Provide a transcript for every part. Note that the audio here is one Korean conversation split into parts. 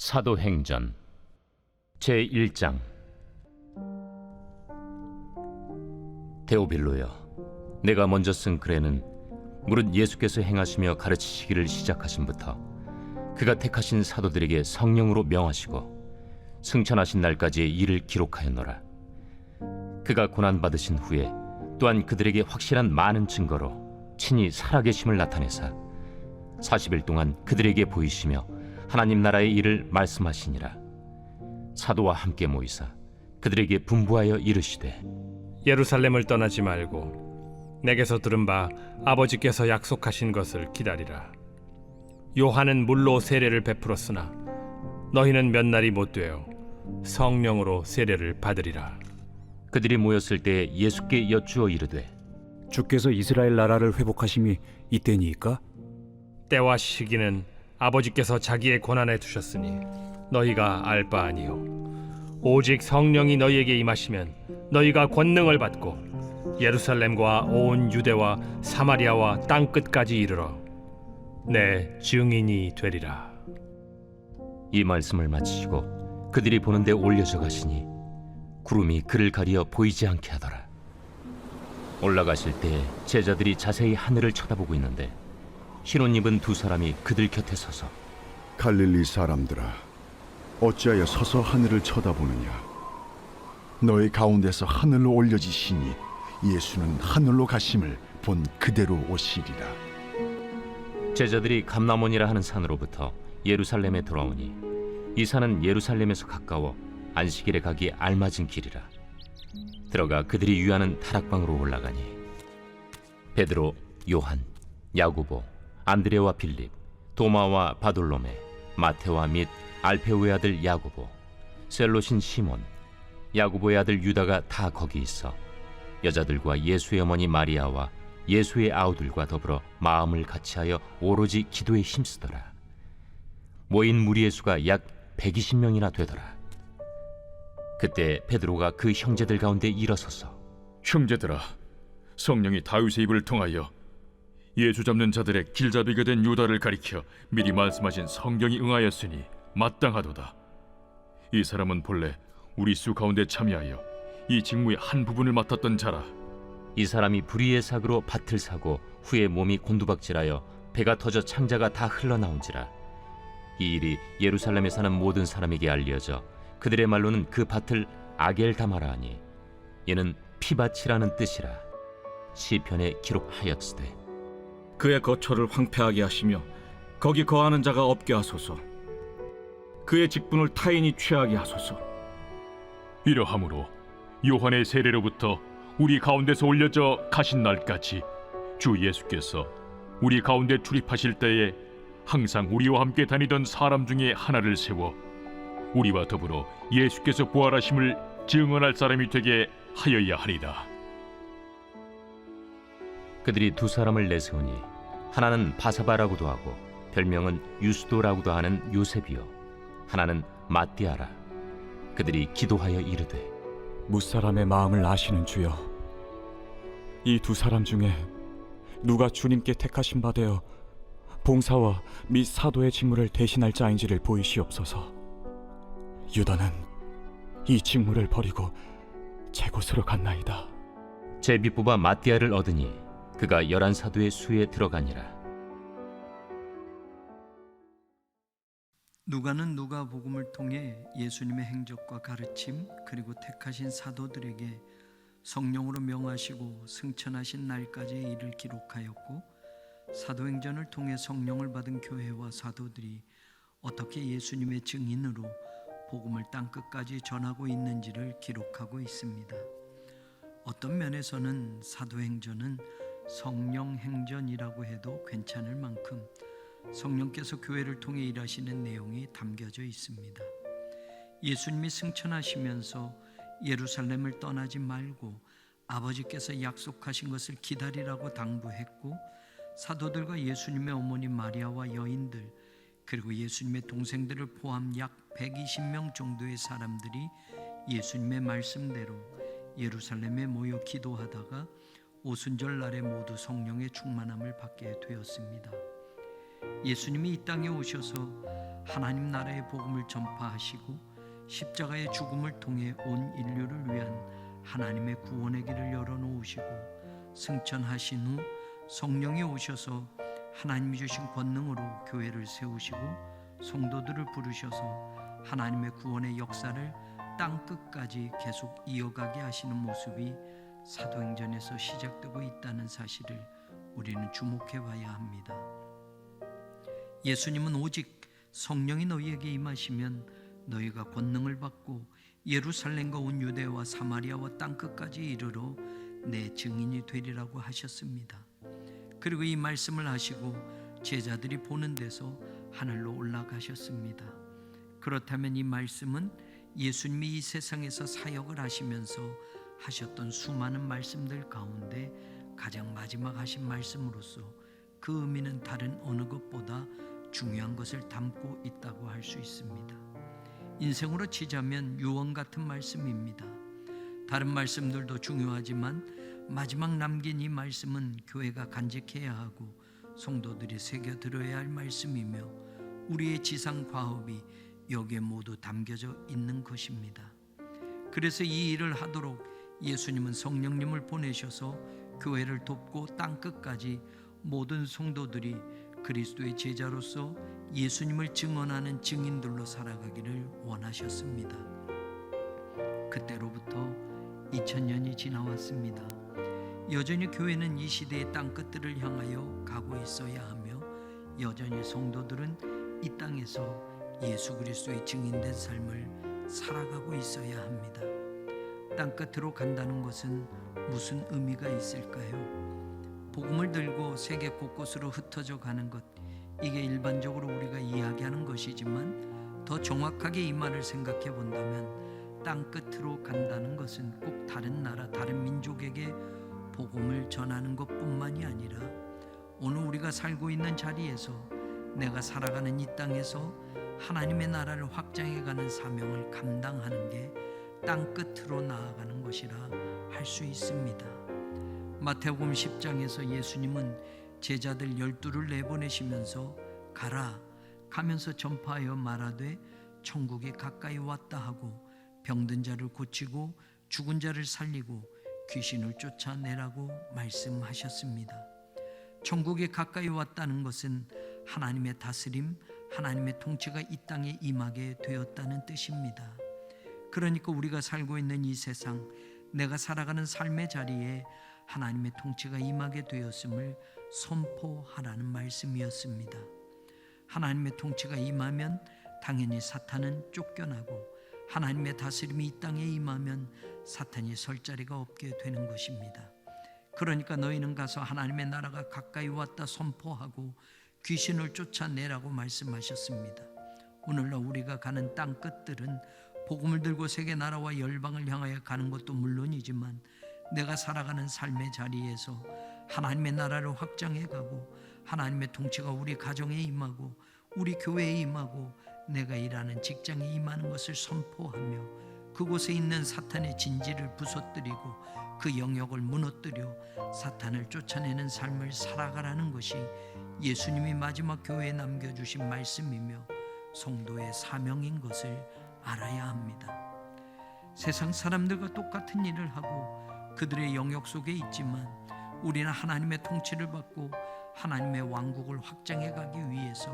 사도행전 제1장. 데오빌로여, 내가 먼저 쓴 글에는 무릇 예수께서 행하시며 가르치시기를 시작하심부터 그가 택하신 사도들에게 성령으로 명하시고 승천하신 날까지의 일을 기록하였노라. 그가 고난받으신 후에 또한 그들에게 확실한 많은 증거로 친히 살아계심을 나타내사 40일 동안 그들에게 보이시며 하나님 나라의 일을 말씀하시니라. 사도와 함께 모이사 그들에게 분부하여 이르시되, 예루살렘을 떠나지 말고 내게서 들은 바 아버지께서 약속하신 것을 기다리라. 요한은 물로 세례를 베풀었으나 너희는 몇 날이 못 되어 성령으로 세례를 받으리라. 그들이 모였을 때 예수께 여쭈어 이르되, 주께서 이스라엘 나라를 회복하심이 이때니이까? 때와 시기는 아버지께서 자기의 권한에 두셨으니 너희가 알 바 아니요, 오직 성령이 너희에게 임하시면 너희가 권능을 받고 예루살렘과 온 유대와 사마리아와 땅 끝까지 이르러 내 증인이 되리라. 이 말씀을 마치시고 그들이 보는데 올려져 가시니 구름이 그를 가리어 보이지 않게 하더라. 올라가실 때 제자들이 자세히 하늘을 쳐다보고 있는데 흰옷 입은 두 사람이 그들 곁에 서서, 갈릴리 사람들아, 어찌하여 서서 하늘을 쳐다보느냐? 너희 가운데서 하늘로 올려지시니 예수는 하늘로 가심을 본 그대로 오시리라. 제자들이 감람원이라 하는 산으로부터 예루살렘에 돌아오니 이 산은 예루살렘에서 가까워 안식일에 가기 알맞은 길이라. 들어가 그들이 유하는 다락방으로 올라가니 베드로, 요한, 야고보, 안드레와 빌립, 도마와 바돌로메, 마테와 및 알페오의 아들 야고보, 셀롯인 시몬, 야고보의 아들 유다가 다 거기 있어 여자들과 예수의 어머니 마리아와 예수의 아우들과 더불어 마음을 같이하여 오로지 기도에 힘쓰더라. 모인 무리의 수가 약 120명이나 되더라. 그때 베드로가 그 형제들 가운데 일어서서, 형제들아, 성령이 다윗의 입을 통하여 예수 잡는 자들의 길잡이가 된 유다를 가리켜 미리 말씀하신 성경이 응하였으니 마땅하도다. 이 사람은 본래 우리 수 가운데 참여하여 이 직무의 한 부분을 맡았던 자라. 이 사람이 불의의 삭으로 밭을 사고 후에 몸이 곤두박질하여 배가 터져 창자가 다 흘러나온지라. 이 일이 예루살렘에 사는 모든 사람에게 알려져 그들의 말로는 그 밭을 아겔다마라 하니 이는 피밭이라는 뜻이라. 시편에 기록하였으되, 그의 거처를 황폐하게 하시며 거기 거하는 자가 없게 하소서. 그의 직분을 타인이 취하게 하소서. 이러함으로 요한의 세례로부터 우리 가운데서 올려져 가신 날까지 주 예수께서 우리 가운데 출입하실 때에 항상 우리와 함께 다니던 사람 중에 하나를 세워 우리와 더불어 예수께서 부활하심을 증언할 사람이 되게 하여야 하리라. 그들이 두 사람을 내세우니 하나는 바사바라고도 하고 별명은 유스도라고도 하는 요셉이요, 하나는 마띠아라. 그들이 기도하여 이르되, 무사람의 마음을 아시는 주여, 이 두 사람 중에 누가 주님께 택하신 바 되어 봉사와 및 사도의 직무를 대신할 자인지를 보이시옵소서. 유다는 이 직무를 버리고 제 곳으로 갔나이다. 제비 뽑아 마띠아를 얻으니 그가 11사도의 수에 들어가니라. 누가는 누가복음을 통해 예수님의 행적과 가르침, 그리고 택하신 사도들에게 성령으로 명하시고 승천하신 날까지의 일을 기록하였고, 사도행전을 통해 성령을 받은 교회와 사도들이 어떻게 예수님의 증인으로 복음을 땅끝까지 전하고 있는지를 기록하고 있습니다. 어떤 면에서는 사도행전은 성령행전이라고 해도 괜찮을 만큼 성령께서 교회를 통해 일하시는 내용이 담겨져 있습니다. 예수님이 승천하시면서 예루살렘을 떠나지 말고 아버지께서 약속하신 것을 기다리라고 당부했고, 사도들과 예수님의 어머니 마리아와 여인들, 그리고 예수님의 동생들을 포함 약 120명 정도의 사람들이 예수님의 말씀대로 예루살렘에 모여 기도하다가 오순절 날에 모두 성령의 충만함을 받게 되었습니다. 예수님이 이 땅에 오셔서 하나님 나라의 복음을 전파하시고 십자가의 죽음을 통해 온 인류를 위한 하나님의 구원의 길을 열어놓으시고 승천하신 후 성령이 오셔서 하나님이 주신 권능으로 교회를 세우시고 성도들을 부르셔서 하나님의 구원의 역사를 땅 끝까지 계속 이어가게 하시는 모습이 사도행전에서 시작되고 있다는 사실을 우리는 주목해 봐야 합니다. 예수님은 오직 성령이 너희에게 임하시면 너희가 권능을 받고 예루살렘과 온 유대와 사마리아와 땅 끝까지 이르러 내 증인이 되리라고 하셨습니다. 그리고 이 말씀을 하시고 제자들이 보는 데서 하늘로 올라가셨습니다. 그렇다면 이 말씀은 예수님이 이 세상에서 사역을 하시면서 하셨던 수많은 말씀들 가운데 가장 마지막 하신 말씀으로서 그 의미는 다른 어느 것보다 중요한 것을 담고 있다고 할 수 있습니다. 인생으로 치자면 유언 같은 말씀입니다. 다른 말씀들도 중요하지만 마지막 남긴 이 말씀은 교회가 간직해야 하고 성도들이 새겨 들어야 할 말씀이며 우리의 지상 과업이 여기에 모두 담겨져 있는 것입니다. 그래서 이 일을 하도록 예수님은 성령님을 보내셔서 교회를 돕고 땅 끝까지 모든 성도들이 그리스도의 제자로서 예수님을 증언하는 증인들로 살아가기를 원하셨습니다. 그때로부터 2000년이 지나왔습니다. 여전히 교회는 이 시대의 땅 끝들을 향하여 가고 있어야 하며 여전히 성도들은 이 땅에서 예수 그리스도의 증인된 삶을 살아가고 있어야 합니다. 땅 끝으로 간다는 것은 무슨 의미가 있을까요? 복음을 들고 세계 곳곳으로 흩어져 가는 것, 이게 일반적으로 우리가 이야기하는 것이지만 더 정확하게 이 말을 생각해 본다면 땅 끝으로 간다는 것은 꼭 다른 나라, 다른 민족에게 복음을 전하는 것뿐만이 아니라 오늘 우리가 살고 있는 자리에서 내가 살아가는 이 땅에서 하나님의 나라를 확장해가는 사명을 감당하는 게 땅 끝으로 나아가는 것이라 할 수 있습니다. 마태복음 10장에서 예수님은 제자들 12를 내보내시면서 가라, 가면서 전파하여 말하되 천국이 가까이 왔다 하고 병든 자를 고치고 죽은 자를 살리고 귀신을 쫓아내라고 말씀하셨습니다. 천국이 가까이 왔다는 것은 하나님의 다스림, 하나님의 통치가 이 땅에 임하게 되었다는 뜻입니다. 그러니까 우리가 살고 있는 이 세상, 내가 살아가는 삶의 자리에 하나님의 통치가 임하게 되었음을 선포하라는 말씀이었습니다. 하나님의 통치가 임하면 당연히 사탄은 쫓겨나고 하나님의 다스림이 이 땅에 임하면 사탄이 설 자리가 없게 되는 것입니다. 그러니까 너희는 가서 하나님의 나라가 가까이 왔다 선포하고 귀신을 쫓아내라고 말씀하셨습니다. 오늘날 우리가 가는 땅 끝들은 복음을 들고 세계 나라와 열방을 향하여 가는 것도 물론이지만 내가 살아가는 삶의 자리에서 하나님의 나라를 확장해 가고 하나님의 통치가 우리 가정에 임하고 우리 교회에 임하고 내가 일하는 직장에 임하는 것을 선포하며 그곳에 있는 사탄의 진지를 부서뜨리고 그 영역을 무너뜨려 사탄을 쫓아내는 삶을 살아가라는 것이 예수님이 마지막 교회에 남겨주신 말씀이며 성도의 사명인 것을 알아야 합니다. 세상 사람들과 똑같은 일을 하고 그들의 영역 속에 있지만 우리는 하나님의 통치를 받고 하나님의 왕국을 확장해 가기 위해서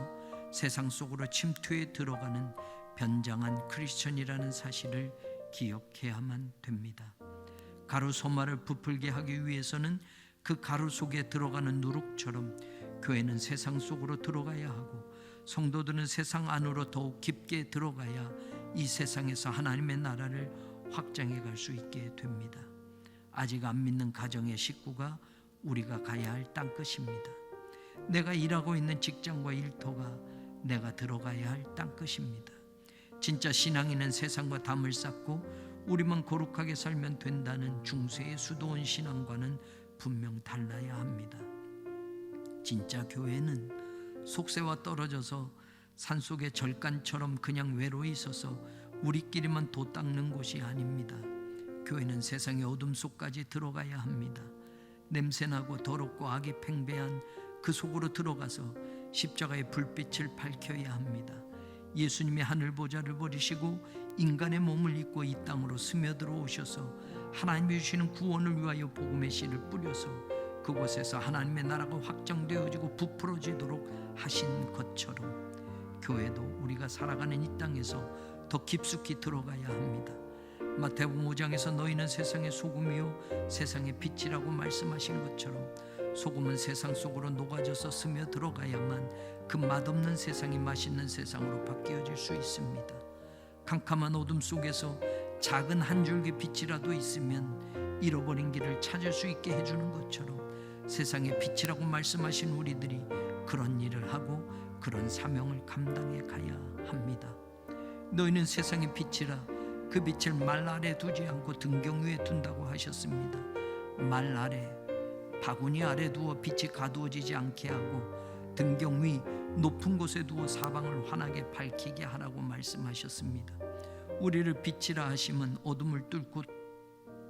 세상 속으로 침투해 들어가는 변장한 크리스천이라는 사실을 기억해야만 됩니다. 가루 소마를 부풀게 하기 위해서는 그 가루 속에 들어가는 누룩처럼 교회는 세상 속으로 들어가야 하고 성도들은 세상 안으로 더욱 깊게 들어가야 이 세상에서 하나님의 나라를 확장해 갈 수 있게 됩니다. 아직 안 믿는 가정의 식구가 우리가 가야 할 땅끝입니다. 내가 일하고 있는 직장과 일터가 내가 들어가야 할 땅끝입니다. 진짜 신앙인은 세상과 담을 쌓고 우리만 거룩하게 살면 된다는 중세의 수도원 신앙과는 분명 달라야 합니다. 진짜 교회는 속세와 떨어져서 산속의 절간처럼 그냥 외로이 있어서 우리끼리만 도 닦는 곳이 아닙니다. 교회는 세상의 어둠 속까지 들어가야 합니다. 냄새나고 더럽고 악이 팽배한 그 속으로 들어가서 십자가의 불빛을 밝혀야 합니다. 예수님이 하늘 보좌를 버리시고 인간의 몸을 입고 이 땅으로 스며들어 오셔서 하나님이 주시는 구원을 위하여 복음의 씨를 뿌려서 그곳에서 하나님의 나라가 확장되어지고 부풀어지도록 하신 것처럼 교회도 우리가 살아가는 이 땅에서 더 깊숙이 들어가야 합니다. 마태복음 5장에서 너희는 세상의 소금이요 세상의 빛이라고 말씀하신 것처럼 소금은 세상 속으로 녹아져서 스며 들어가야만 그 맛없는 세상이 맛있는 세상으로 바뀌어질 수 있습니다. 캄캄한 어둠 속에서 작은 한 줄기 빛이라도 있으면 잃어버린 길을 찾을 수 있게 해주는 것처럼 세상의 빛이라고 말씀하신 우리들이 그런 일을 하고 그런 사명을 감당해 가야 합니다. 너희는 세상의 빛이라 그 빛을 말 아래 두지 않고 등경 위에 둔다고 하셨습니다. 말 아래, 바구니 아래 두어 빛이 가두어지지 않게 하고 등경 위 높은 곳에 두어 사방을 환하게 밝히게 하라고 말씀하셨습니다. 우리를 빛이라 하심은 어둠을 뚫고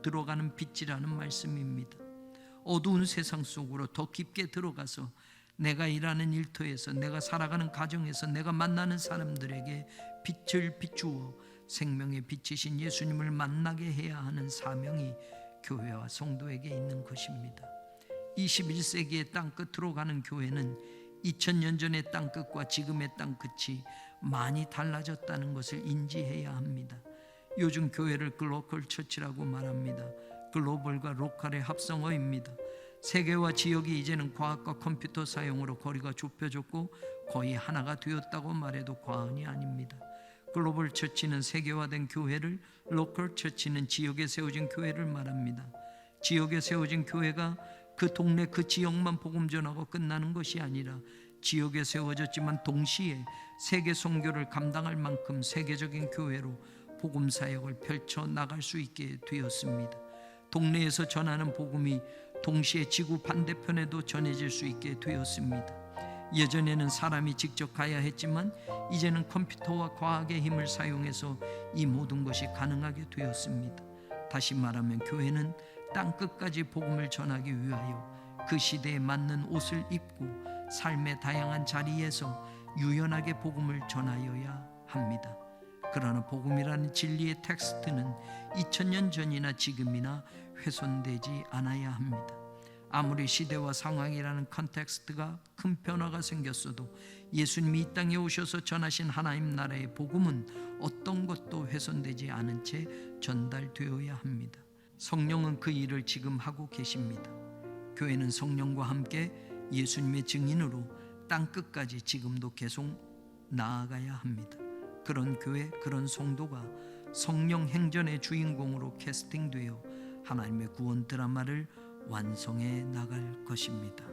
들어가는 빛이라는 말씀입니다. 어두운 세상 속으로 더 깊게 들어가서 내가 일하는 일터에서, 내가 살아가는 가정에서, 내가 만나는 사람들에게 빛을 비추어 생명의 빛이신 예수님을 만나게 해야 하는 사명이 교회와 성도에게 있는 것입니다. 21세기의 땅끝으로 가는 교회는 2000년 전의 땅끝과 지금의 땅끝이 많이 달라졌다는 것을 인지해야 합니다. 요즘 교회를 글로컬 처치라고 말합니다. 글로벌과 로컬의 합성어입니다. 세계와 지역이 이제는 과학과 컴퓨터 사용으로 거리가 좁혀졌고 거의 하나가 되었다고 말해도 과언이 아닙니다. 글로벌 처치는 세계화된 교회를, 로컬 처치는 지역에 세워진 교회를 말합니다. 지역에 세워진 교회가 그 동네 그 지역만 복음 전하고 끝나는 것이 아니라 지역에 세워졌지만 동시에 세계 선교를 감당할 만큼 세계적인 교회로 복음 사역을 펼쳐 나갈 수 있게 되었습니다. 동네에서 전하는 복음이 동시에 지구 반대편에도 전해질 수 있게 되었습니다. 예전에는 사람이 직접 가야 했지만 이제는 컴퓨터와 과학의 힘을 사용해서 이 모든 것이 가능하게 되었습니다. 다시 말하면 교회는 땅끝까지 복음을 전하기 위하여 그 시대에 맞는 옷을 입고 삶의 다양한 자리에서 유연하게 복음을 전하여야 합니다. 그러나 복음이라는 진리의 텍스트는 2000년 전이나 지금이나 훼손되지 않아야 합니다. 아무리 시대와 상황이라는 컨텍스트가 큰 변화가 생겼어도 예수님이 이 땅에 오셔서 전하신 하나님 나라의 복음은 어떤 것도 훼손되지 않은 채 전달되어야 합니다. 성령은 그 일을 지금 하고 계십니다. 교회는 성령과 함께 예수님의 증인으로 땅끝까지 지금도 계속 나아가야 합니다. 그런 교회, 그런 성도가 성령 행전의 주인공으로 캐스팅되어 하나님의 구원 드라마를 완성해 나갈 것입니다.